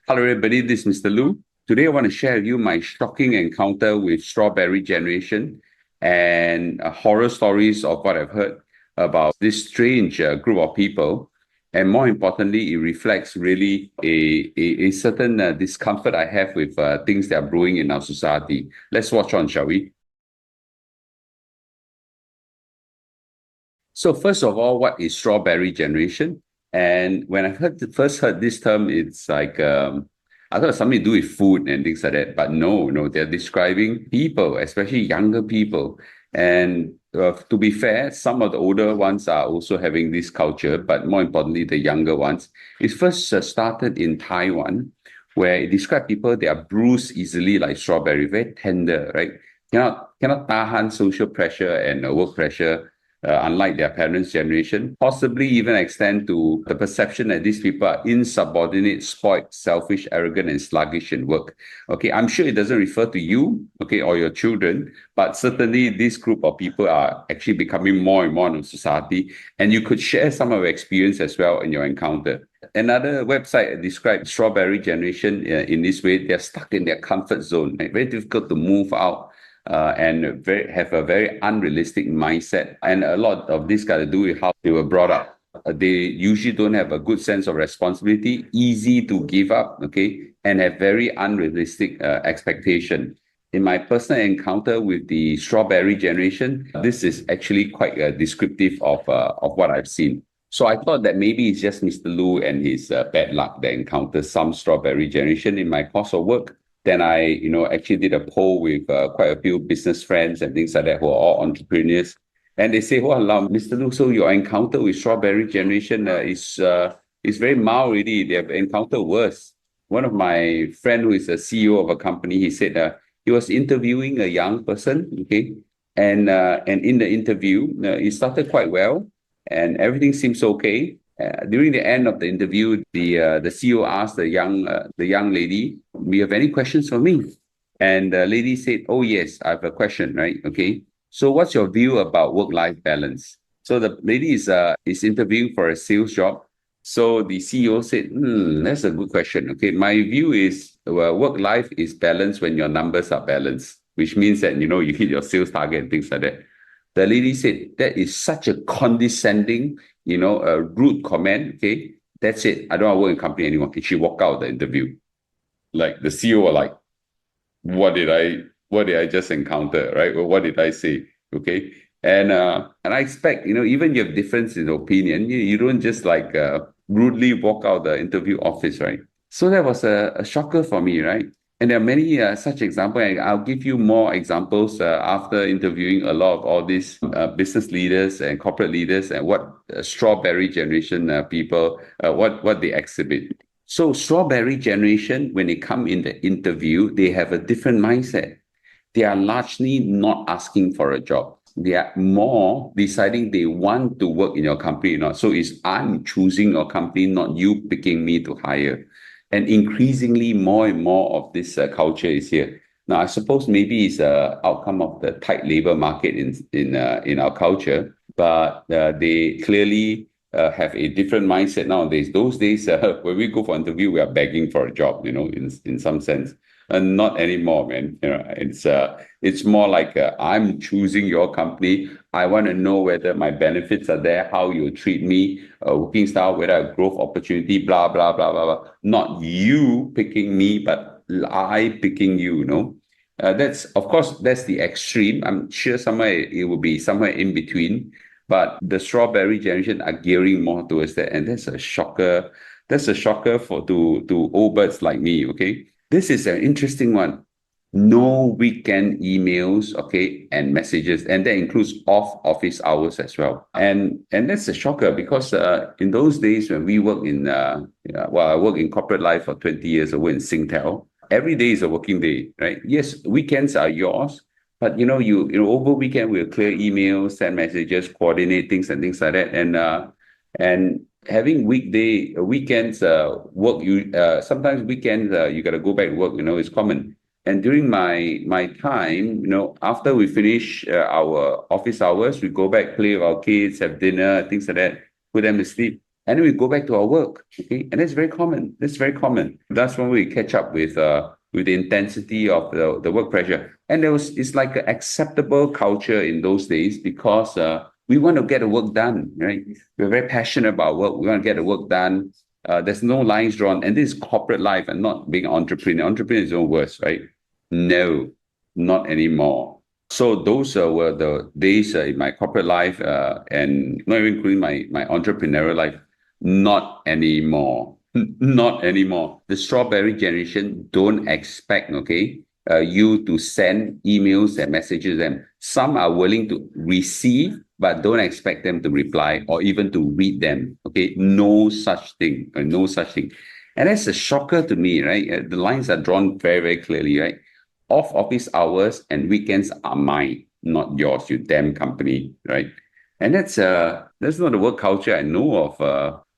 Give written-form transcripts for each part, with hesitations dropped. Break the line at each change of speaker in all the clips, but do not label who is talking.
Hello, everybody. This is Mr. Lu. Today, I want to share with you my shocking encounter with strawberry generation and horror stories of what I've heard about this strange group of people. And more importantly, it reflects really a certain discomfort I have with things that are brewing in our society. Let's watch on, shall we? So first of all, what is strawberry generation? And when I first heard this term, it's like I thought it was something to do with food and things like that. But no, they're describing people, especially younger people. And to be fair, some of the older ones are also having this culture, but more importantly, the younger ones. It first started in Taiwan, where it described people they are bruised easily like strawberry, very tender, right? Cannot tahan social pressure and work pressure unlike their parents' generation, possibly even extend to the perception that these people are insubordinate, spoiled, selfish, arrogant, and sluggish in work. Okay, I'm sure it doesn't refer to you, okay, or your children, but certainly this group of people are actually becoming more and more in society, and you could share some of your experience as well in your encounter. Another website described strawberry generation in this way. They're stuck in their comfort zone, right? Very difficult to move out and have a very unrealistic mindset. And a lot of this got to do with how they were brought up. They usually don't have a good sense of responsibility, easy to give up, okay, and have very unrealistic expectation. In my personal encounter with the strawberry generation, this is actually quite descriptive of what I've seen. So I thought that maybe it's just Mr. Lu and his bad luck that encounters some strawberry generation in my course of work. Then I, actually did a poll with quite a few business friends and things like that who are all entrepreneurs. And they say, wow, Mr. Lu, so your encounter with strawberry generation is very mild already. They have encountered worse. One of my friend who is a CEO of a company, he said he was interviewing a young person, okay? And in the interview, it started quite well and everything seems okay. During the end of the interview, the CEO asked the young lady, "Do you have any questions for me?" And the lady said, "Oh yes, I have a question, right? Okay. So what's your view about work-life balance?" So the lady is interviewing for a sales job. So the CEO said, that's a good question. Okay, my view is work-life is balanced when your numbers are balanced, which means that you hit your sales target and things like that. The lady said, that is such a condescending, a rude comment. Okay, that's it. I don't want to work in company anymore. And she walked out of the interview. Like the CEO was like, what did I just encounter, right? Well, what did I say? Okay. And I expect, even you have difference in opinion, you don't just like rudely walk out the interview office, right? So that was a shocker for me, right? And there are many such examples, and I'll give you more examples after interviewing a lot of all these business leaders and corporate leaders and what strawberry generation people, what they exhibit. So strawberry generation, when they come in the interview, they have a different mindset. They are largely not asking for a job. They are more deciding they want to work in your company or not. So it's I'm choosing your company, not you picking me to hire. And increasingly, more and more of this culture is here. Now, I suppose maybe it's an outcome of the tight labor market in our culture, but they clearly have a different mindset nowadays. Those days, when we go for interview, we are begging for a job, in some sense. And not anymore, man. It's more like I'm choosing your company. I want to know whether my benefits are there, how you treat me, working style, whether a growth opportunity, blah blah blah blah blah. Not you picking me, but I picking you. That's of course that's the extreme. I'm sure somewhere it will be somewhere in between. But the strawberry generation are gearing more towards that, and that's a shocker. That's a shocker to old birds like me. Okay. This is an interesting one. No weekend emails, okay, and messages, and that includes off office hours as well. And that's a shocker because in those days when we work I work in corporate life for 20 years. I work in Singtel. Every day is a working day, right? Yes, weekends are yours, but over weekend we'll clear emails, send messages, coordinate things and things like that, and having weekends work you sometimes weekends you got to go back to work, it's common. And during my time, after we finish our office hours, we go back, play with our kids, have dinner, things like that, put them to sleep. and then we go back to our work. Okay, and that's very common. That's very common. That's when we catch up with the intensity of the work pressure. And it's like an acceptable culture in those days because we want to get the work done, right? We're very passionate about work. We want to get the work done. There's no lines drawn, and this is corporate life and not being an entrepreneur. Entrepreneur is even worse, right? No, not anymore. So those were the days in my corporate life, and not even including my entrepreneurial life. Not anymore. Not anymore. The strawberry generation don't expect, okay, you to send emails and messages them. Some are willing to receive, but don't expect them to reply or even to read them. Okay, no such thing. No such thing. And that's a shocker to me, right? The lines are drawn very, very clearly, right? Off office hours and weekends are mine, not yours, you damn company, right? And that's not the work culture I know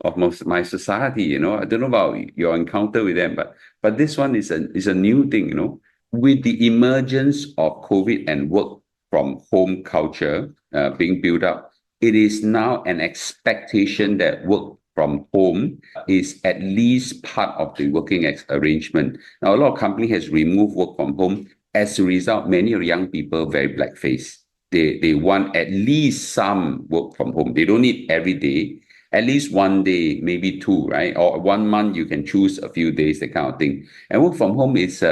of most my society. I don't know about your encounter with them, but this one is a new thing. With the emergence of COVID and work from home culture being built up, it is now an expectation that work from home is at least part of the working arrangement. Now, a lot of company has removed work from home. As a result, many young people very black-faced. They want at least some work from home. They don't need every day, at least one day, maybe two, right? Or 1 month, you can choose a few days, that kind of thing. And work from home is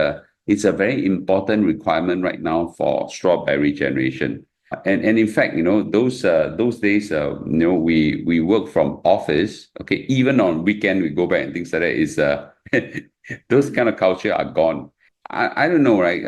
it's a very important requirement right now for strawberry generation. And in fact, those days, we work from office. Okay, even on weekend we go back and things like that. Is those kind of culture are gone. I don't know, right?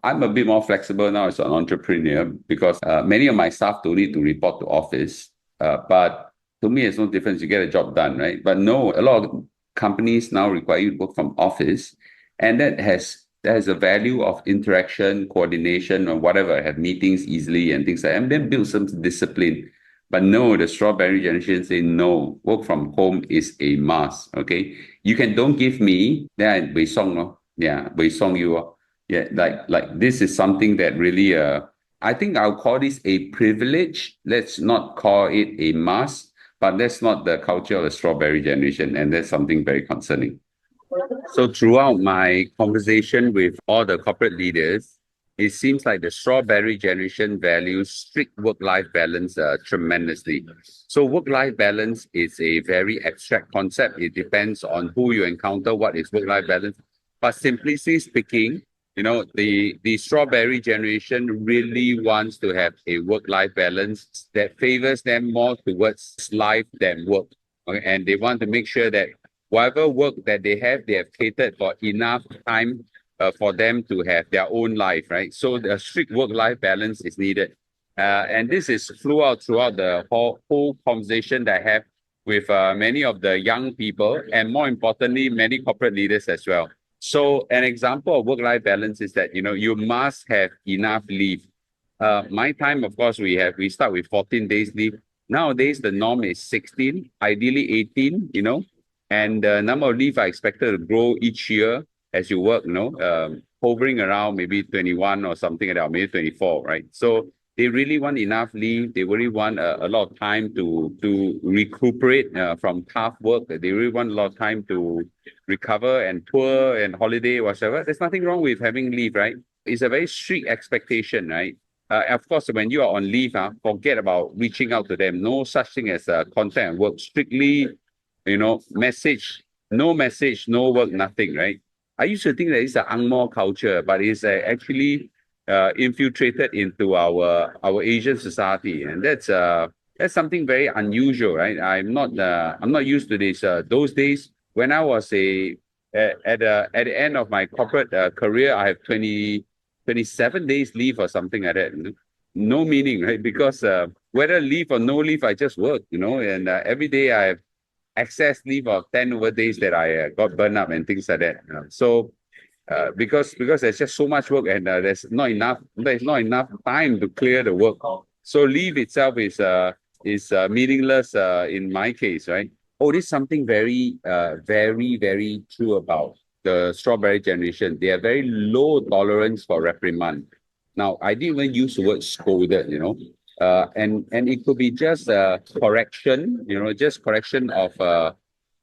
I'm a bit more flexible now as an entrepreneur because many of my staff don't need to report to office. But to me, it's no difference. You get a job done, right? But no, a lot of companies now require you to work from office, and that has a value of interaction, coordination, or whatever. Have meetings easily and things like that, and then build some discipline. But no, the strawberry generation say no. Work from home is a must. Okay, you can don't give me then we song no. Yeah, we song you. Yeah, like this is something that really I think I'll call this a privilege. Let's not call it a must, but that's not the culture of the strawberry generation, and that's something very concerning. So throughout my conversation with all the corporate leaders, it seems like the strawberry generation values strict work-life balance tremendously. So work-life balance is a very abstract concept. It depends on who you encounter, what is work-life balance. But simply speaking, the strawberry generation really wants to have a work-life balance that favors them more towards life than work. Okay? And they want to make sure that whatever work that they have catered for enough time for them to have their own life, right? So the strict work-life balance is needed. And this is throughout the whole conversation that I have with many of the young people, and more importantly, many corporate leaders as well. So an example of work-life balance is that, you must have enough leave. My time, of course, we start with 14 days leave. Nowadays, the norm is 16, ideally 18, and the number of leave are expected to grow each year as you work, hovering around maybe 21 or something like that, or maybe 24, right? So they really want enough leave. They really want a lot of time to recuperate from tough work. They really want a lot of time to recover and tour and holiday, whatever. There's nothing wrong with having leave, right? It's a very strict expectation, right? Of course, when you are on leave, forget about reaching out to them. No such thing as contact work. Strictly, message, no work, nothing, right? I used to think that it's an Angmo culture, but it's actually infiltrated into our Asian society, and that's something very unusual, right? I'm not used to this. Those days when I was at the end of my corporate career, I have 27 days leave or something like that. No meaning, right? Because whether leave or no leave, I just work, and every day I have excess leave of 10 over days that I got burned up and things like that. So because there's just so much work, and there's not enough time to clear the work. So leave itself is meaningless in my case, right? Oh, this is something very very, very true about the strawberry generation. They are very low tolerance for reprimand. Now, I didn't even use the word scolded, And it could be just a correction, just correction of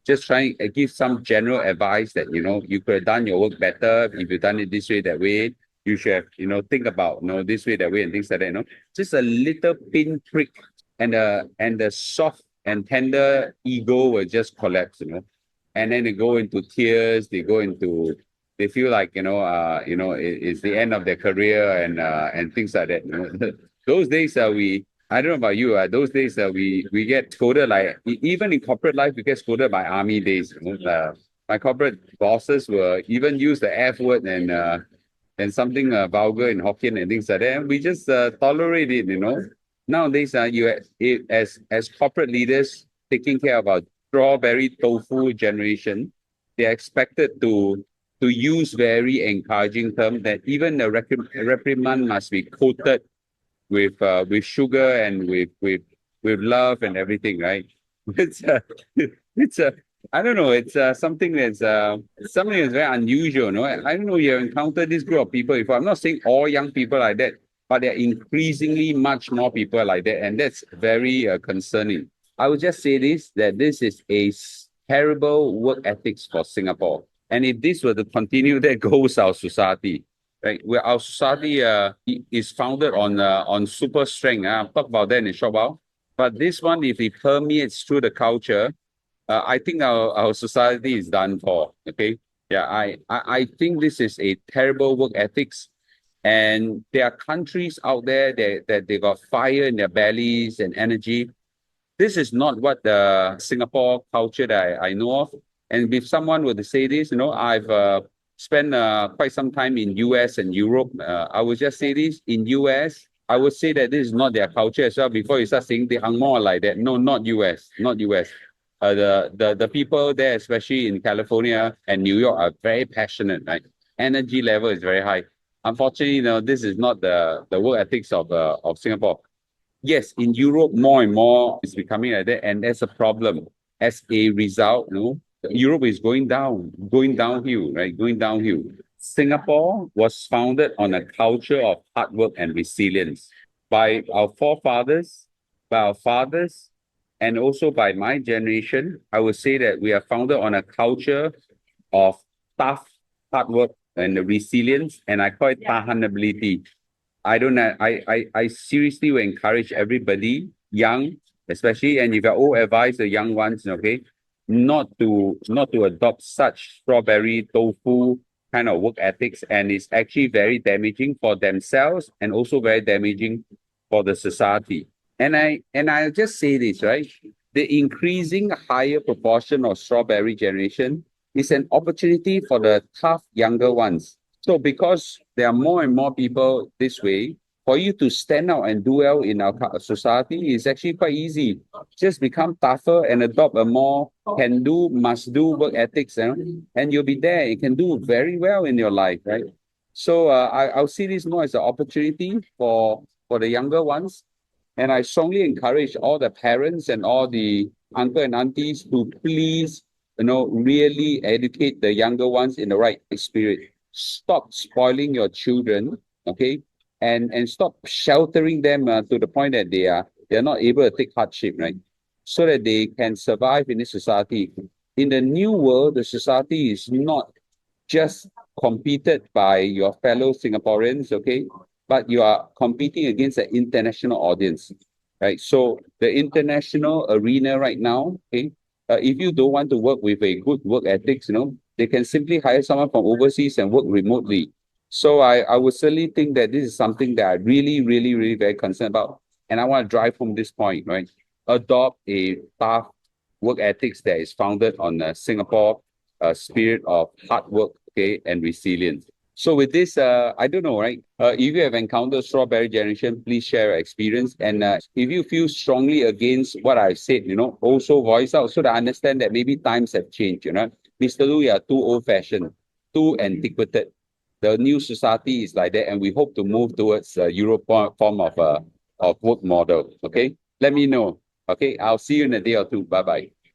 just trying to give some general advice that you could have done your work better if you've done it this way, that way. You should have think about this way, that way, and things like that. Just a little pinprick, and the soft and tender ego will just collapse. And then they go into tears. They feel like it's the end of their career, and things like that. Those days we I don't know about you. Those days we get scolded, like even in corporate life we get scolded by army days. My corporate bosses will even use the F word and something vulgar in Hokkien and things like that. And we just tolerate it. Nowadays, as corporate leaders taking care of our strawberry tofu generation, they're expected to use very encouraging terms, that even the reprimand must be coated with sugar and with love and everything, right? It's it's a I don't know. It's something that's very unusual. No, I don't know. You have encountered this group of people before. I'm not saying all young people like that, but there are increasingly much more people like that, and that's very concerning. I would just say this, that this is a terrible work ethics for Singapore, and if this were to continue, there goes our society. Right, where our society is founded on super strength. I'll talk about that in a short while. But this one, if it permeates through the culture, I think our society is done for. Okay, yeah, I think this is a terrible work ethics, and there are countries out there that they got fire in their bellies and energy. This is not what the Singapore culture that I know of. And if someone were to say this, I've spent quite some time in US and Europe. I would just say this, in US, I would say that this is not their culture as well. Before you start saying the Angmo are like that, no, not US, not US. The people there, especially in California and New York, are very passionate, right? Energy level is very high. Unfortunately, this is not the work ethics of Singapore. Yes, in Europe, more and more is becoming like that, and that's a problem. As a result, Europe is going downhill, right? Going downhill. Singapore was founded on a culture of hard work and resilience by our forefathers, by our fathers, and also by my generation. I would say that we are founded on a culture of tough, hard work and resilience, and I call it tahanability. I don't know. I seriously will encourage everybody, young, especially, and if I all advise the young ones, okay, not to adopt such strawberry tofu kind of work ethics, and it's actually very damaging for themselves and also very damaging for the society. And I'll just say this, right? The increasing higher proportion of strawberry generation is an opportunity for the tough younger ones. So because there are more and more people this way, for you to stand out and do well in our society is actually quite easy. Just become tougher and adopt a more can do, must do work ethics, and you'll be there. You can do very well in your life, right? So I'll see this more as an opportunity for the younger ones. And I strongly encourage all the parents and all the uncle and aunties to please, really educate the younger ones in the right spirit. Stop spoiling your children, okay? And stop sheltering them to the point that they're not able to take hardship, right? So that they can survive in this society. In the new world, the society is not just competed by your fellow Singaporeans, okay? But you are competing against an international audience, right? So the international arena right now, okay, if you don't want to work with a good work ethics, they can simply hire someone from overseas and work remotely. So I would certainly think that this is something that I really, really, really very concerned about. And I want to drive home this point, right? Adopt a tough work ethics that is founded on Singapore spirit of hard work, okay, and resilience. So with this, I don't know, right? If you have encountered strawberry generation, please share your experience. And if you feel strongly against what I've said, also voice out so that I understand that maybe times have changed, Mr. Lu, you are too old-fashioned, too antiquated. The new society is like that, and we hope to move towards a European form of work model, okay? Let me know, okay? I'll see you in a day or two. Bye-bye.